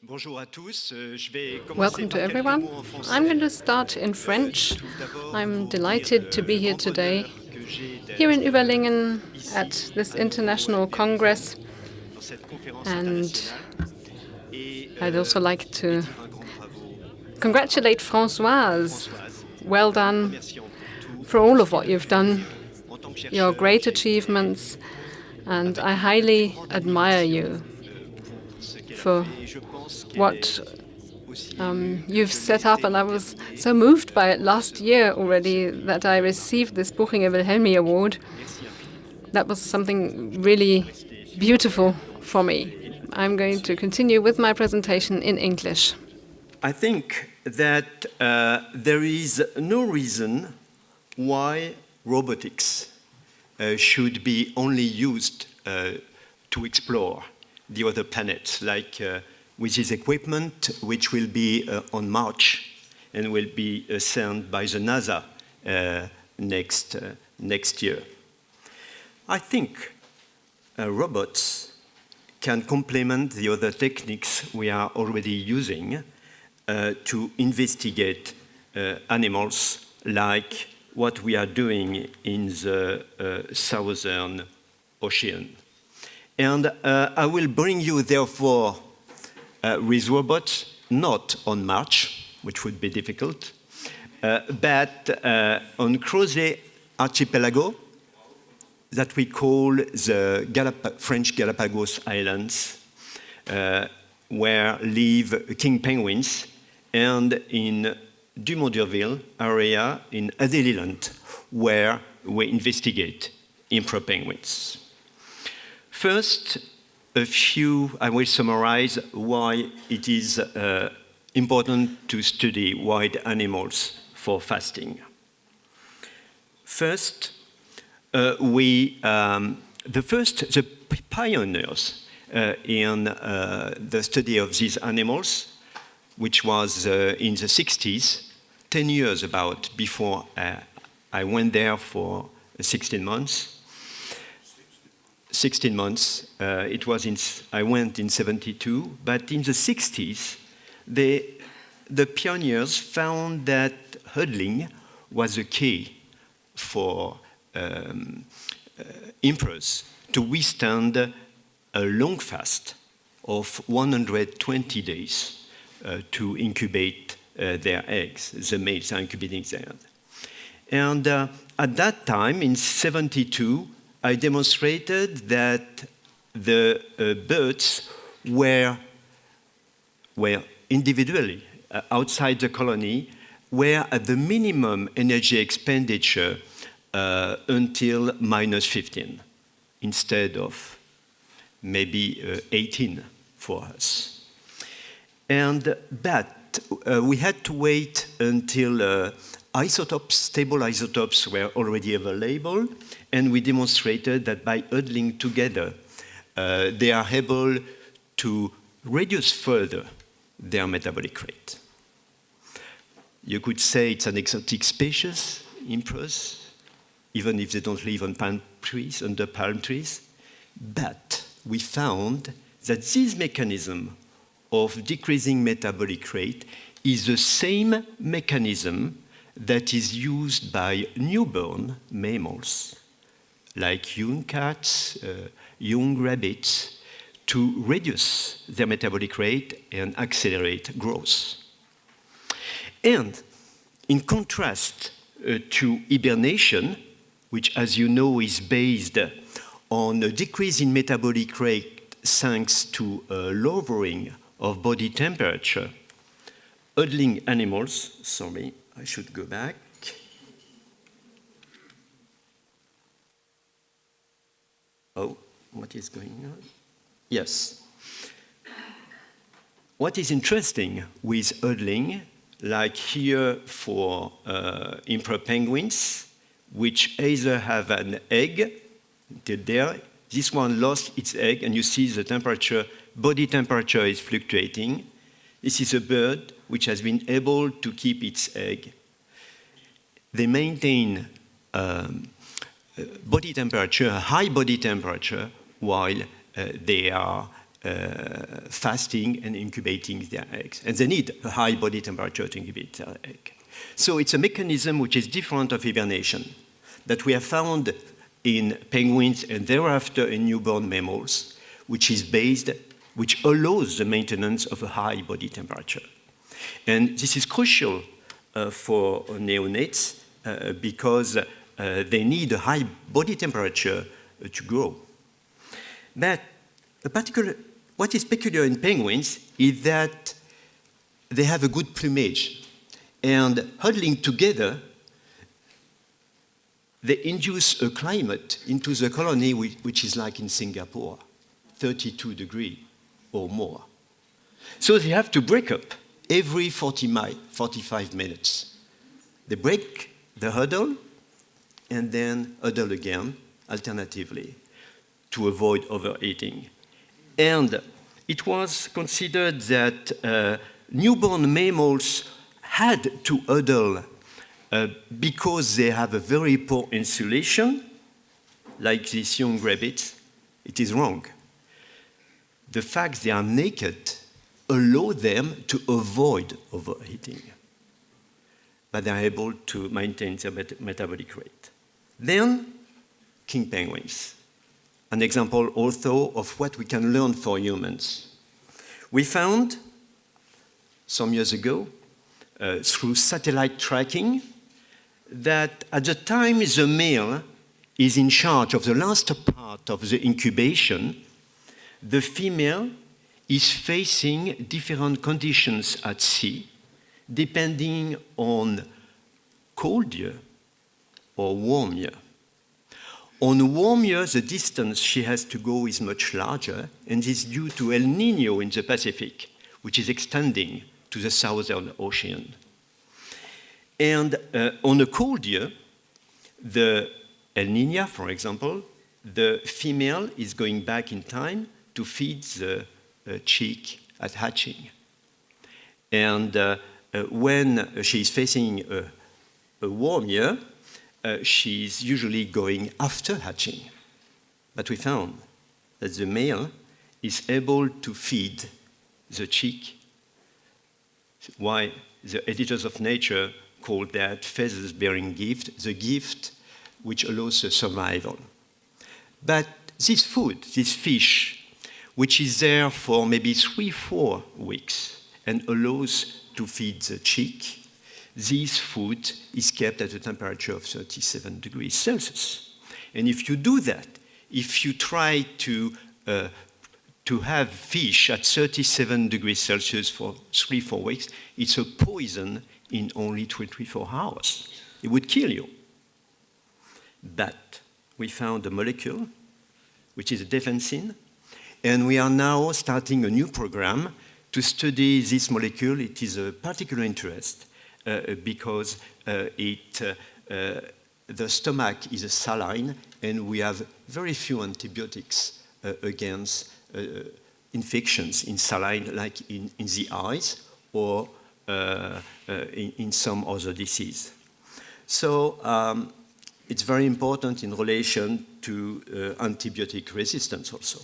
Welcome to everyone. I'm going to start in French. I'm delighted to be here today, here in Überlingen at this international congress. And I'd also like to congratulate Françoise. Well done for all of what you've done, your great achievements, and I highly admire you for what you've set up, and I was so moved by it last year already that I received this Buchinger Wilhelmi award. That was something really beautiful for me. I'm going to continue with my presentation in English. I think that there is no reason why robotics should be only used to explore the other planets, like with this equipment, which will be on March and will be sent by the NASA next year. I think robots can complement the other techniques we are already using to investigate animals, like what we are doing in the Southern Ocean. And I will bring you, therefore, with robots, not on March, which would be difficult, but on 𝗖𝗄𝗄𝗄𝗄𝗄𝗄𝗄𝗄𝗄𝗄𝗄𝗄𝗄𝗄 that we call the French Galapagos Islands, where live king penguins, and in Dumont-d'Urville area in Adélie Land, where we investigate emperor penguins. First, I will summarize why it is important to study wild animals for fasting. First, the pioneers in the study of these animals, which was in the 60s, 10 years about before I went there for 16 months. 16 months. I went in 72, but in the 60s, the pioneers found that huddling was the key for emperors to withstand a long fast of 120 days to incubate their eggs. The males are incubating their eggs. And at that time, in 72, I demonstrated that the birds were individually outside the colony, were at the minimum energy expenditure until -15, instead of maybe 18 for us. But we had to wait until stable isotopes were already available, and we demonstrated that by huddling together, they are able to reduce further their metabolic rate. You could say it's an exotic species, emperors, even if they don't live on palm trees, under palm trees. But we found that this mechanism of decreasing metabolic rate is the same mechanism that is used by newborn mammals, like young cats, young rabbits, to reduce their metabolic rate and accelerate growth. And in contrast to hibernation, which, as you know, is based on a decrease in metabolic rate thanks to a lowering of body temperature, huddling animals, sorry, I should go back. Oh, what is going on? Yes. What is interesting with huddling, like here for emperor penguins, which either have an egg, there, this one lost its egg, and you see the temperature, body temperature is fluctuating. This is a bird which has been able to keep its egg. They maintain body temperature, high body temperature, while they are fasting and incubating their eggs. And they need a high body temperature to incubate their egg. So it's a mechanism which is different of hibernation that we have found in penguins and thereafter in newborn mammals, which allows the maintenance of a high body temperature. And this is crucial for neonates because they need a high body temperature to grow. But what is peculiar in penguins is that they have a good plumage. And huddling together, they induce a climate into the colony which is like in Singapore, 32 degrees or more. So they have to break up every 45 minutes. They break the huddle and then huddle again, alternatively, to avoid overeating. And it was considered that newborn mammals had to huddle because they have a very poor insulation, like these young rabbits. It is wrong. The fact they are naked allows them to avoid overheating, but they are able to maintain their metabolic rate. Then, king penguins. An example also of what we can learn for humans. We found some years ago, through satellite tracking, that at the time the male is in charge of the last part of the incubation, the female is facing different conditions at sea, depending on cold year or warm year. On warm year, the distance she has to go is much larger, and this is due to El Niño in the Pacific, which is extending to the Southern Ocean. And on a cold year, the El Niño, for example, the female is going back in time to feed the chick at hatching. And when she's facing a warm year, she's usually going after hatching. But we found that the male is able to feed the chick, why the editors of nature call that feathers-bearing gift, the gift which allows the survival. But this food, this fish, which is there for maybe 3-4 weeks and allows to feed the chick, this food is kept at a temperature of 37 degrees Celsius. And if you do that, if you try to have fish at 37 degrees Celsius for 3-4 weeks, it's a poison in only 24 hours. It would kill you. But we found a molecule, which is a defensin, and we are now starting a new program to study this molecule. It is a particular interest because the stomach is a saline, and we have very few antibiotics against infections in saline, like in the eyes or in some other disease. So it's very important in relation to antibiotic resistance also.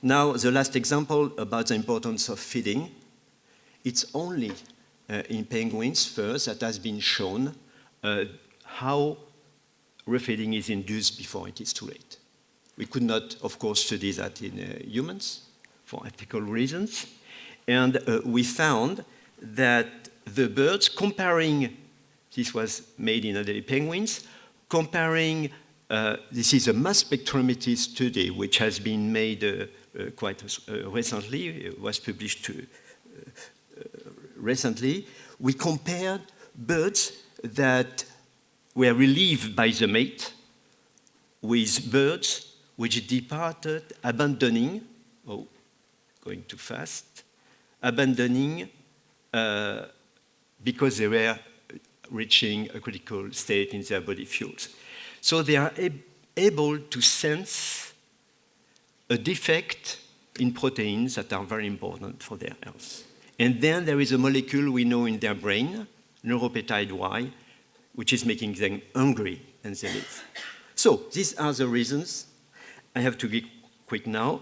Now, the last example about the importance of feeding. It's only in penguins first that has been shown how refeeding is induced before it is too late. We could not, of course, study that in humans for ethical reasons. And we found that the birds, comparing, this was made in elderly penguins, comparing, this is a mass spectrometry study which has been made quite recently, it was published recently. We compared birds that were relieved by the mate with birds which departed, abandoning, going too fast, abandoning because they were reaching a critical state in their body fuels. So they are able to sense a defect in proteins that are very important for their health. And then there is a molecule we know in their brain, neuropeptide Y, which is making them hungry and they live. So these are the reasons. I have to be quick now.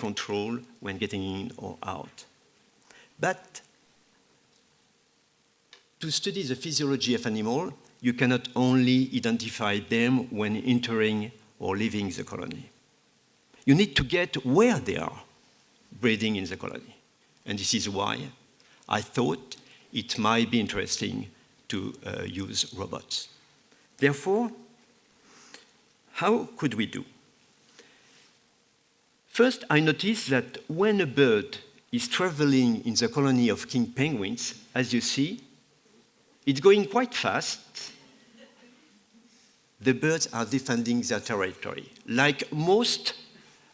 control when getting in or out. But to study the physiology of animals, you cannot only identify them when entering or leaving the colony. You need to get where they are breeding in the colony. And this is why I thought it might be interesting to use robots. Therefore, how could we do? First, I noticed that when a bird is traveling in the colony of king penguins, as you see, it's going quite fast. The birds are defending their territory, like most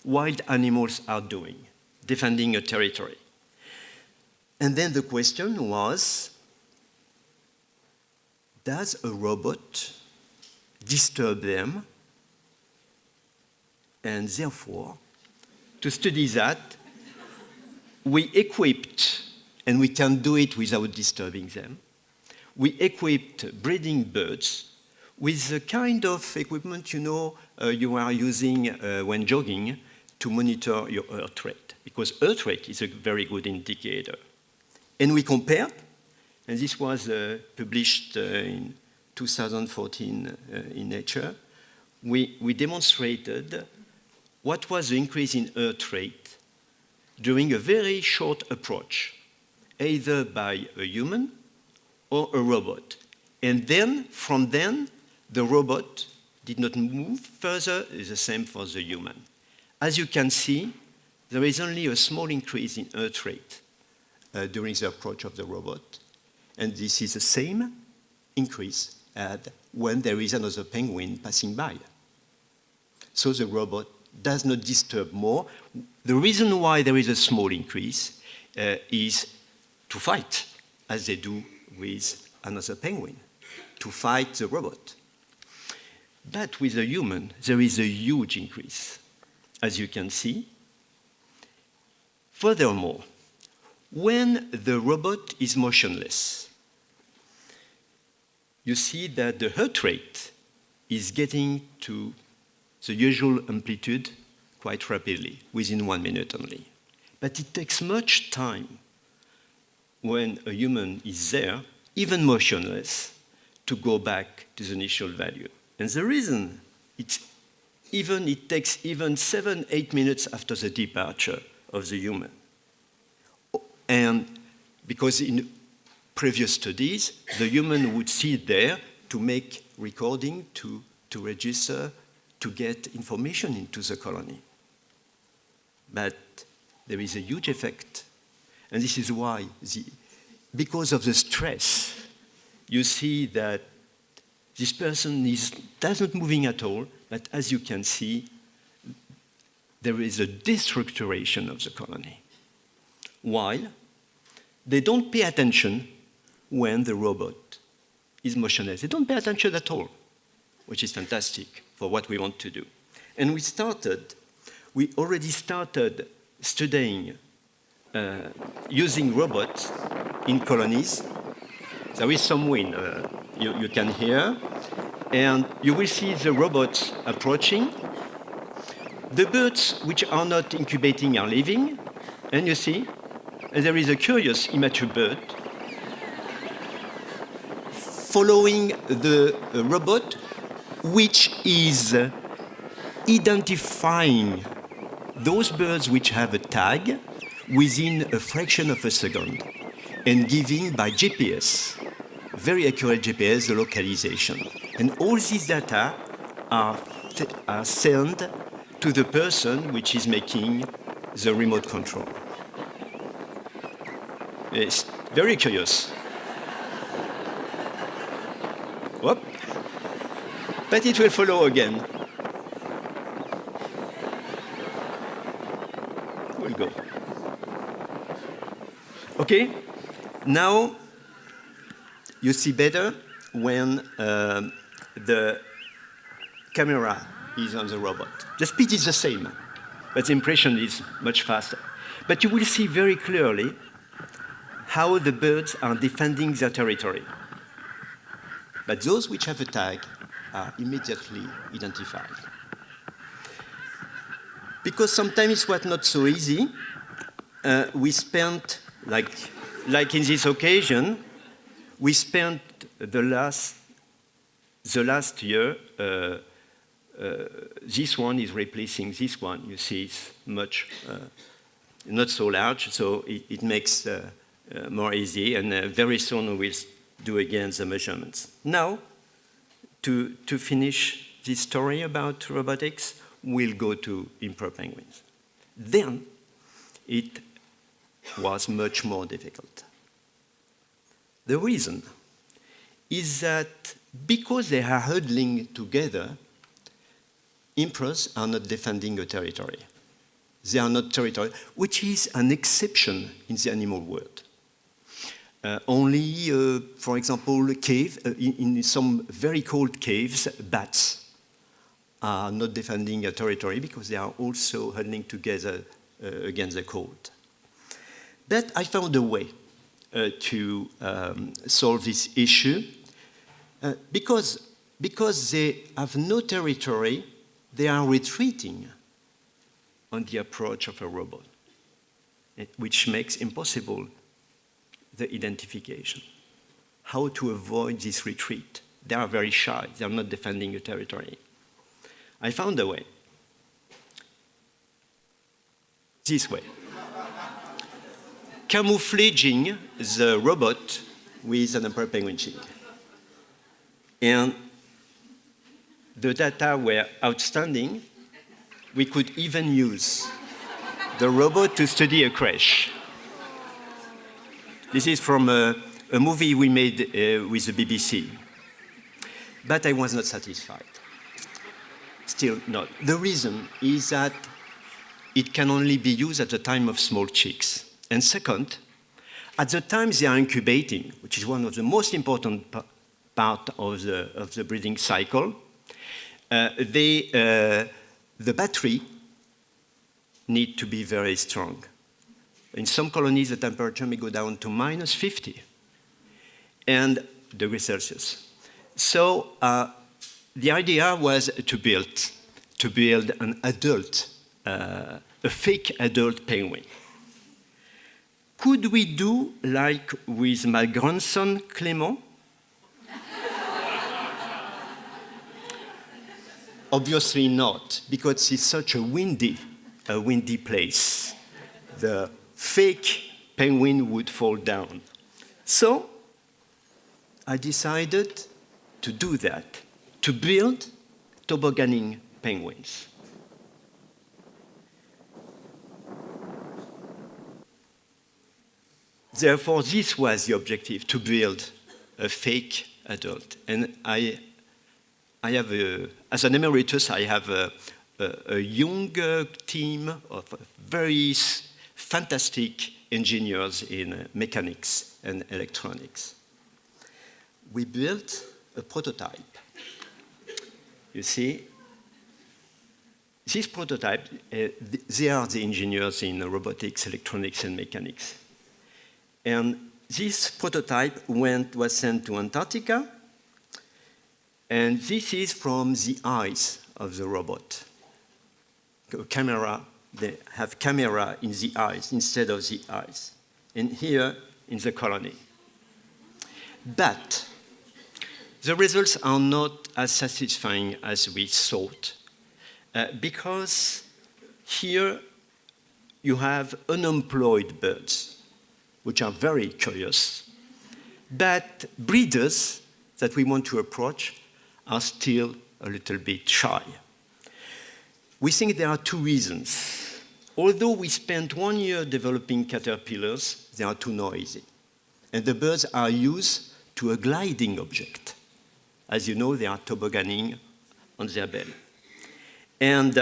wild animals are doing, defending a territory. And then the question was, does a robot disturb them? And therefore, to study that, we equipped, and we can do it without disturbing them, we equipped breeding birds with the kind of equipment you are using when jogging to monitor your heart rate, because heart rate is a very good indicator. And we compared, and this was published in 2014 in Nature, we demonstrated what was the increase in heart rate during a very short approach, either by a human or a robot. And then, from then, the robot did not move further. It's the same for the human. As you can see, there is only a small increase in heart rate during the approach of the robot. And this is the same increase when there is another penguin passing by. So the robot does not disturb more. The reason why there is a small increase is to fight, as they do with another penguin, to fight the robot. But with a human, there is a huge increase, as you can see. Furthermore, when the robot is motionless, you see that the heart rate is getting to the usual amplitude quite rapidly, within 1 minute only. But it takes much time when a human is there, even motionless, to go back to the initial value. And the reason it takes even 7-8 minutes after the departure of the human. And because in previous studies, the human would sit there to make recording, to register, to get information into the colony. But there is a huge effect. And this is why, because of the stress, you see that this person does not moving at all, but as you can see, there is a destructuration of the colony. While they don't pay attention when the robot is motionless. They don't pay attention at all, which is fantastic for what we want to do. And we already started studying using robots in colonies. There is some wind, you can hear, and you will see the robots approaching. The birds which are not incubating are leaving, and you see, and there is a curious immature bird following the robot, which is identifying those birds which have a tag within a fraction of a second and giving by GPS, very accurate GPS, the localization. And all these data are sent to the person which is making the remote control. It's very curious. Whoop. But it will follow again. We'll go. Okay, now you see better when the camera is on the robot. The speed is the same, but the impression is much faster. But you will see very clearly how the birds are defending their territory. But those which have a tag are immediately identified. Because sometimes it was not so easy, we spent, like in this occasion, we spent the last year, this one is replacing this one. You see, it's much, not so large, so it makes more easy, and very soon we'll do again the measurements. Now, to finish this story about robotics, we'll go to emperor penguins. Then, it was much more difficult. The reason is that because they are huddling together, emperors are not defending a territory. They are not territorial, which is an exception in the animal world. Only, for example, in some very cold caves, bats are not defending a territory because they are also huddling together against the cold. But I found a way to solve this issue. Because they have no territory, they are retreating on the approach of a robot, which makes impossible the identification. How to avoid this retreat? They are very shy. They are not defending a territory. I found a way. This way. Camouflaging the robot with an emperor penguin chick. And the data were outstanding. We could even use the robot to study a crash. This is from a movie we made with the BBC. But I was not satisfied. still not. The reason is that it can only be used at the time of small chicks. And second, at the time they are incubating, which is one of the most important part of the breeding cycle, the battery need to be very strong. In some colonies, the temperature may go down to -50 degrees Celsius. So the idea was to build an adult, a fake adult penguin. Could we do like with my grandson Clément? Obviously not, because it's such a windy place. The fake penguin would fall down. So I decided to do that, to build tobogganing penguins. Therefore, this was the objective, to build a fake adult. And I have as an emeritus, I have a young team of very fantastic engineers in mechanics and electronics. We built a prototype. You see, this prototype, they are the engineers in robotics, electronics, and mechanics. And this prototype was sent to Antarctica, and this is from the eyes of the robot. They have camera in the eyes instead of the eyes, and here in the colony. But the results are not as satisfying as we thought, because here you have unemployed birds, which are very curious, but breeders that we want to approach are still a little bit shy. We think there are two reasons. Although we spent 1 year developing caterpillars, they are too noisy. And the birds are used to a gliding object. As you know, they are tobogganing on their belly. And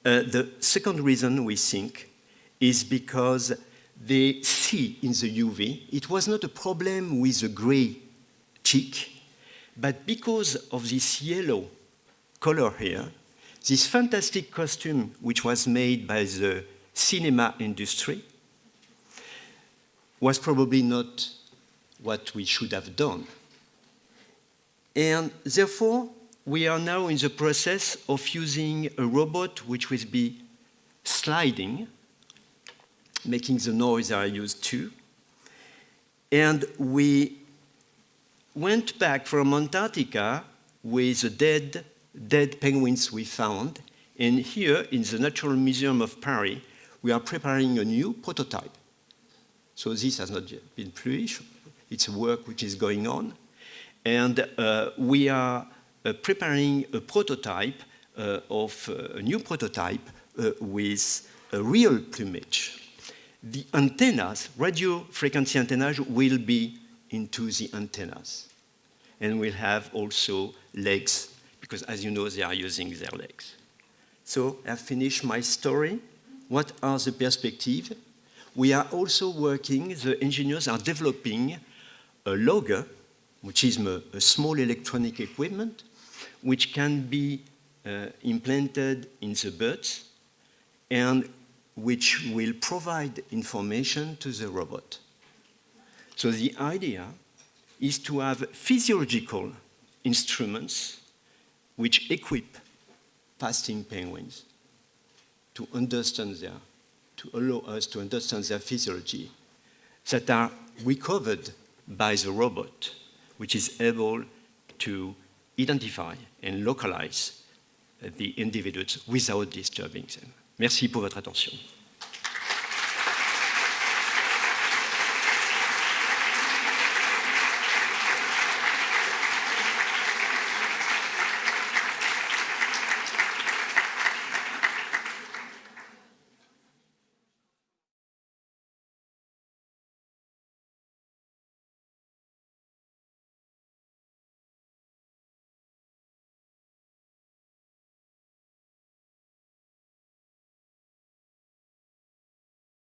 the second reason we think is because they see in the UV, it was not a problem with the gray chick, but because of this yellow color here, this fantastic costume which was made by the cinema industry was probably not what we should have done. And therefore, we are now in the process of using a robot which will be sliding, making the noise I used to. And we went back from Antarctica with the dead penguins we found. And here in the Natural Museum of Paris, we are preparing a new prototype. So this has not yet been published. It's a work which is going on. And we are preparing a prototype a new prototype with a real plumage. The antennas, radio frequency antennas, will be into the antennas. And we'll have also legs, because as you know, they are using their legs. So I've finished my story. What are the perspectives? We are also working, the engineers are developing a logger, which is a small electronic equipment, which can be implanted in the birds and which will provide information to the robot. So the idea is to have physiological instruments which equip fasting penguins to allow us to understand their physiology, that are recovered by the robot, which is able to identify and localize the individuals without disturbing them. Merci pour votre attention.